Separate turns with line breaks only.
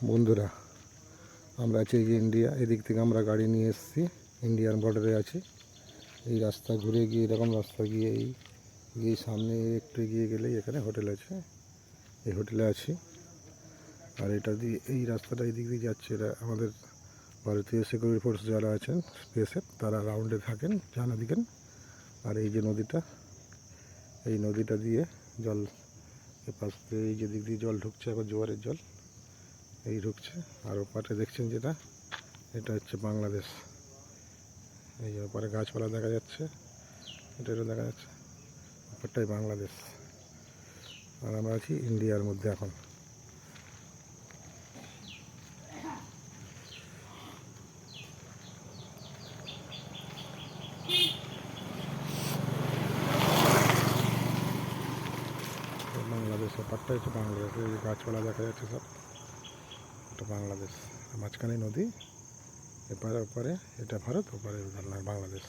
বন্ধুরা, আমরা আছি যে ইন্ডিয়া। এদিক থেকে আমরা গাড়ি নিয়ে এসেছি, ইন্ডিয়ান বর্ডারে আছি। এই রাস্তা ঘুরে গিয়ে এরকম রাস্তা গিয়ে গিয়ে সামনে একটু এগিয়ে গেলেই এখানে হোটেল আছে। এই হোটেলে আছি। আর এটা দিয়ে এই রাস্তাটা এই দিক দিয়ে যাচ্ছে। এটা আমাদের ভারতীয় সিকিউরিটি ফোর্স যারা আছেন বিএসএফ, তারা রাউন্ডে থাকেন, জানা দিকেন। আর এই যে নদীটা, এই নদীটা দিয়ে জল এপাশ দিয়ে এই যে দিক দিয়ে জল ঢুকছে, আবার জোয়ারের জল এই ঢুকছে। আর ওপারে দেখছেন যেটা, এটা হচ্ছে বাংলাদেশ। এই যে ওপারে গাছপালা দেখা যাচ্ছে, এটাও দেখা যাচ্ছে, ওপারটাই বাংলাদেশ। আর আমরা আছি ইন্ডিয়ার মধ্যে এখন। বাংলাদেশ, ওপারটা হচ্ছে বাংলাদেশ। এই যে গাছপালা দেখা যাচ্ছে সব, এটা বাংলাদেশ। মাঝখানে নদী, এপারে ওপারে এটা ভারত, ওপারে বাংলাদেশ।